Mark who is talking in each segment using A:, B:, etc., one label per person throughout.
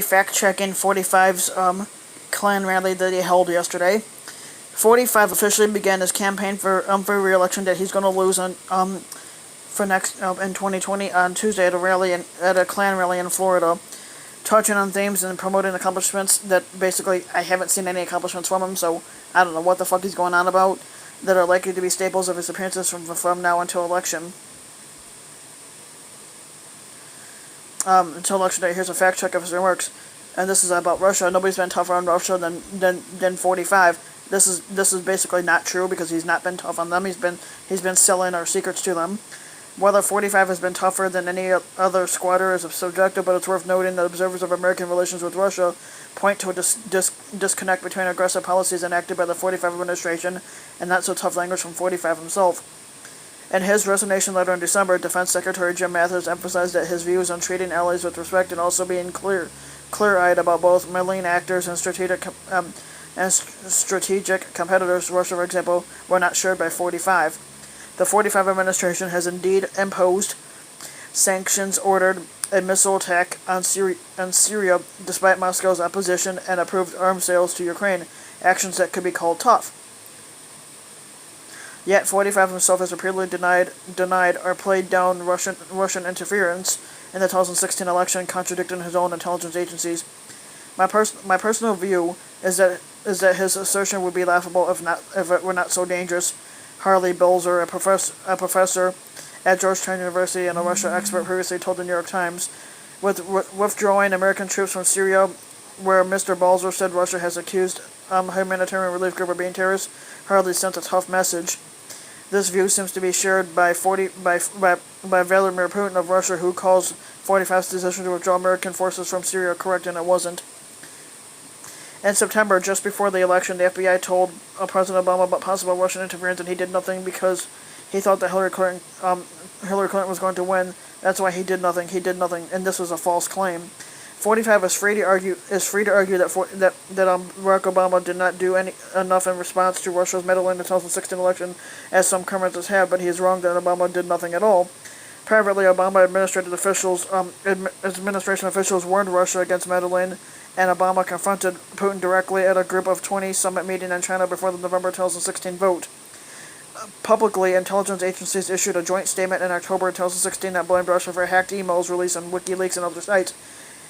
A: Fact-checking 45's Klan rally that he held yesterday. 45 officially began his campaign for re-election that he's going to lose on for next in 2020 on Tuesday at a Klan rally in Florida, touching on themes and promoting accomplishments that basically I haven't seen any accomplishments from him, so I don't know what the fuck he's going on about, that are likely to be staples of his appearances from now until election. Until election day, here's a fact check of his remarks, and this is about Russia. Nobody's been tougher on Russia than 45. This is basically not true because he's not been tough on them. He's been selling our secrets to them. Whether 45 has been tougher than any other squatter is subjective, but it's worth noting that observers of American relations with Russia point to a disconnect between aggressive policies enacted by the 45 administration and not so tough language from 45 himself. In his resignation letter in December, Defense Secretary Jim Mattis emphasized that his views on treating allies with respect and also being clear-eyed about both malign actors and strategic competitors, Russia for example, were not shared by 45. The 45 administration has indeed imposed sanctions, ordered a missile attack on Syria despite Moscow's opposition, and approved arms sales to Ukraine, actions that could be called tough. Yet 45 himself has repeatedly denied or played down Russian interference in the 2016 election, contradicting his own intelligence agencies. My personal view is that his assertion would be laughable if it were not so dangerous. Harley Bolzer, a professor at Georgetown University and a Russia expert, previously told the New York Times, with withdrawing American troops from Syria, where Mr. Bolzer said Russia has accused humanitarian relief group of being terrorists, Harley sent a tough message. This view seems to be shared by Vladimir Putin of Russia, who calls 45's decision to withdraw American forces from Syria correct, and it wasn't. In September, just before the election, the FBI told President Obama about possible Russian interference, and he did nothing because he thought that Hillary Clinton was going to win. That's why he did nothing. And this was a false claim. 45 is free to argue that Barack Obama did not do enough in response to Russia's meddling in the 2016 election, as some commentators have, but he is wrong that Obama did nothing at all. Privately, Obama administration officials warned Russia against meddling, and Obama confronted Putin directly at a Group of 20 summit meeting in China before the November 2016 vote. Publicly, intelligence agencies issued a joint statement in October 2016 that blamed Russia for hacked emails released on WikiLeaks and other sites.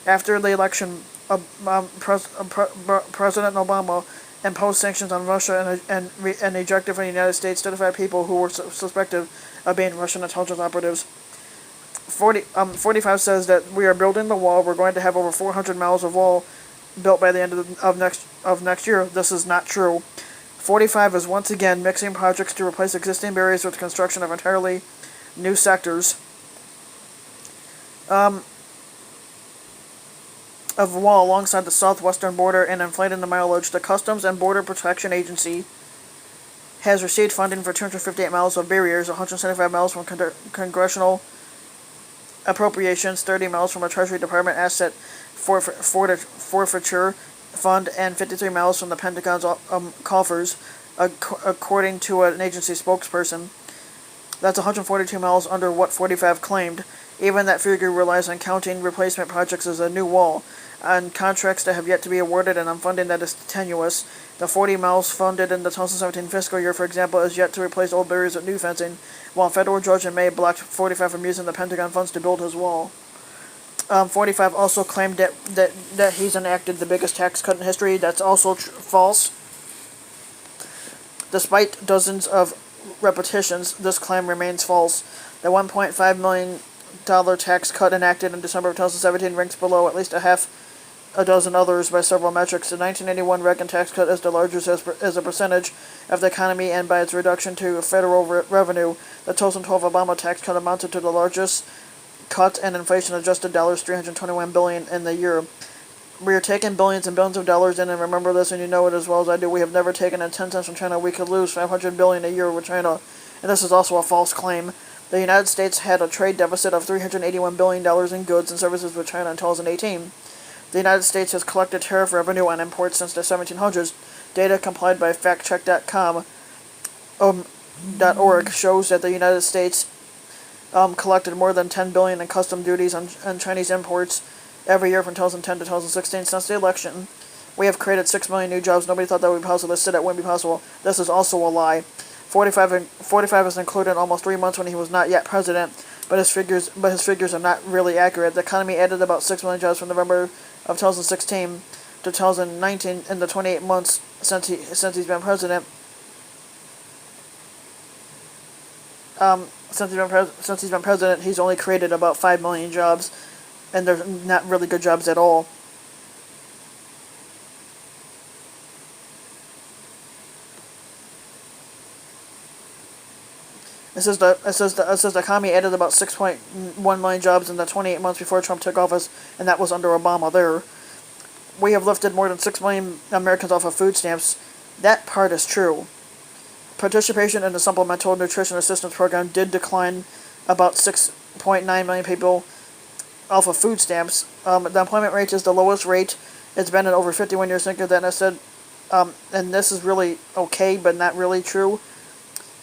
A: After the election, President Obama imposed sanctions on Russia and ejected from the United States 35 people who were suspected of being Russian intelligence operatives. 45 says that we are building the wall. We're going to have over 400 miles of wall built by the end of next year. This is not true. 45 is once again mixing projects to replace existing barriers with construction of entirely new sectors of wall alongside the southwestern border and inflating the mileage. The Customs and Border Protection Agency has received funding for 258 miles of barriers, 175 miles from congressional appropriations, 30 miles from a Treasury Department asset forfeiture fund, and 53 miles from the Pentagon's coffers, according to an agency spokesperson. That's 142 miles under what 45 claimed. Even that figure relies on counting replacement projects as a new wall, on contracts that have yet to be awarded, and on funding that is tenuous. The 40 miles funded in the 2017 fiscal year, for example, is yet to replace old barriers with new fencing, while a federal judge in May blocked 45 from using the Pentagon funds to build his wall. 45 also claimed that he's enacted the biggest tax cut in history. That's also false. Despite dozens of repetitions, this claim remains false. The $1.5 million tax cut enacted in December of 2017 ranks below at least a half a dozen others by several metrics. The 1981 Reagan tax cut is the largest as a percentage of the economy, and by its reduction to federal revenue. The 2012 Obama tax cut amounted to the largest cut in inflation-adjusted dollars, $321 billion in the year. We are taking billions and billions of dollars in, and remember this, and you know it as well as I do. We have never taken in 10 cents from China. We could lose $500 billion a year with China, and this is also a false claim. The United States had a trade deficit of $381 billion in goods and services with China in 2018. The United States has collected tariff revenue on imports since the 1700s. Data compiled by factcheck.com .org shows that the United States collected more than $10 billion in custom duties on Chinese imports every year from 2010 to 2016. Since the election, we have created 6 million new jobs. Nobody thought that would be possible. They said that wouldn't be possible. This is also a lie. 45 is included in almost 3 months when he was not yet president, but his figures are not really accurate. The economy added about 6 million jobs from November of 2016 to 2019 in the 28 months since he's been president. Since he's been president, he's only created about 5 million jobs, and they're not really good jobs at all. It says the economy added about 6.1 million jobs in the 28 months before Trump took office, and that was under Obama. We have lifted more than 6 million Americans off of food stamps. That part is true. Participation in the Supplemental Nutrition Assistance Program did decline about 6.9 million people off of food stamps. The employment rate is the lowest rate it's been in over 51 years. Think of that. And I said, and this is really okay, but not really true.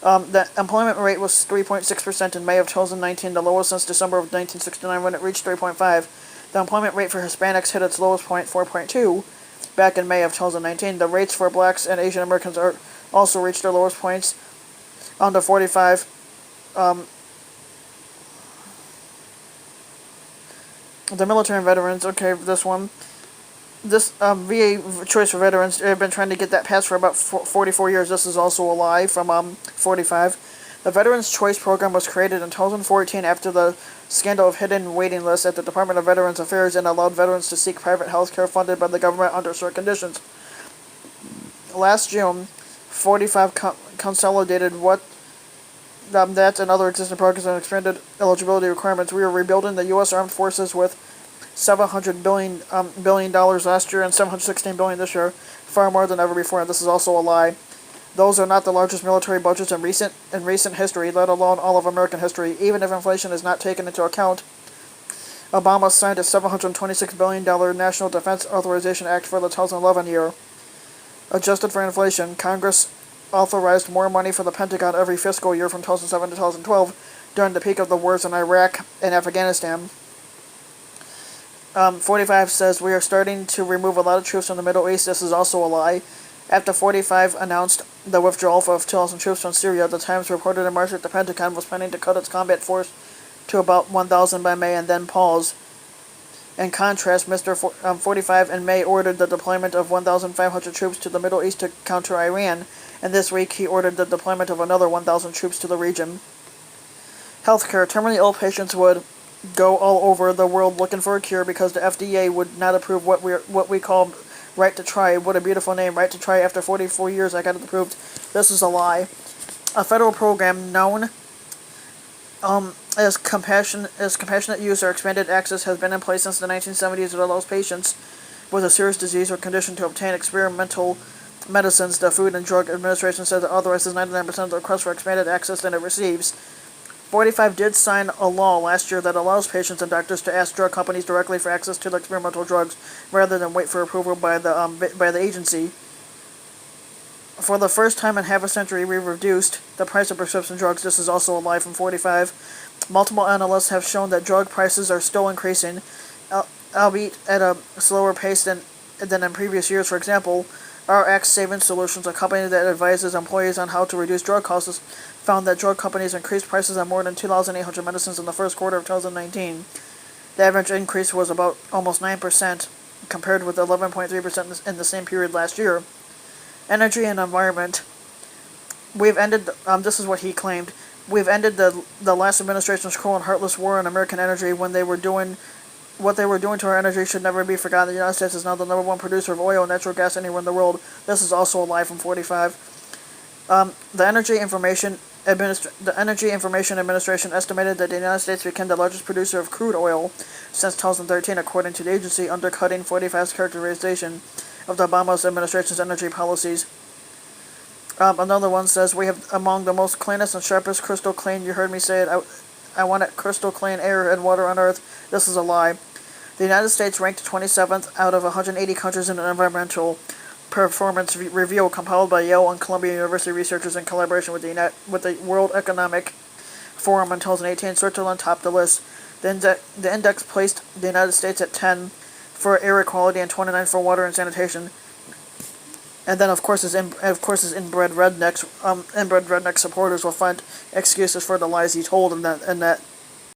A: The employment rate was 3.6% in May of 2019, the lowest since December of 1969 when it reached 3.5%. The employment rate for Hispanics hit its lowest point, 4.2%, back in May of 2019. The rates for blacks and Asian Americans are also reached their lowest points under 45. The military and veterans, okay, this one. This VA choice for veterans, they've been trying to get that passed for about 44 years. This is also a lie from 45. The Veterans Choice Program was created in 2014 after the scandal of hidden waiting lists at the Department of Veterans Affairs and allowed veterans to seek private health care funded by the government under certain conditions. Last June, 45 consolidated what that and other existing programs and expanded eligibility requirements. We are rebuilding the U.S. Armed Forces with $700 billion last year and $716 billion this year, far more than ever before. And this is also a lie. Those are not the largest military budgets in recent history, let alone all of American history. Even if inflation is not taken into account, Obama signed a $726 billion National Defense Authorization Act for the 2011 year. Adjusted for inflation, Congress authorized more money for the Pentagon every fiscal year from 2007 to 2012 during the peak of the wars in Iraq and Afghanistan. 45 says we are starting to remove a lot of troops from the Middle East. This is also a lie. After 45 announced the withdrawal of 2,000 troops from Syria, the Times reported in March that the Pentagon was planning to cut its combat force to about 1,000 by May and then pause. In contrast, Mr. 45 in May ordered the deployment of 1,500 troops to the Middle East to counter Iran, and this week he ordered the deployment of another 1,000 troops to the region. Healthcare. Terminally ill patients would go all over the world looking for a cure because the FDA would not approve what we call right to try. What a beautiful name, right to try. After 44 years, I got it approved. This is a lie. A federal program known as compassionate use or expanded access has been in place since the 1970s. It allows patients with a serious disease or condition to obtain experimental medicines. The Food and Drug Administration says it authorizes 99% of the requests for expanded access that it receives. 45 did sign a law last year that allows patients and doctors to ask drug companies directly for access to the experimental drugs rather than wait for approval by the agency. For the first time in half a century, we've reduced the price of prescription drugs. This is also a lie from 45. Multiple analysts have shown that drug prices are still increasing, albeit at a slower pace than in previous years. For example, RX Savings Solutions, a company that advises employees on how to reduce drug costs, found that drug companies increased prices on more than 2,800 medicines in the first quarter of 2019. The average increase was about almost 9%, compared with 11.3% in the same period last year. Energy and environment. We've ended, this is what he claimed, we've ended the last administration's cruel and heartless war on American energy. What they were doing to our energy should never be forgotten. The United States is now the number one producer of oil and natural gas anywhere in the world. This is also a lie from 45. The Energy Information Administration estimated that the United States became the largest producer of crude oil since 2013, according to the agency, undercutting 45's characterization of the Obama administration's energy policies. Another one says, we have among the most cleanest and sharpest crystal clean, you heard me say it, I want it crystal clean air and water on Earth. This is a lie. The United States ranked 27th out of 180 countries in an environmental performance review compiled by Yale and Columbia University researchers in collaboration with the World Economic Forum in 2018. Switzerland topped the list. The index placed the United States at 10 for air quality and 29 for water and sanitation. And then, of course, his inbred redneck supporters will find excuses for the lies he told in that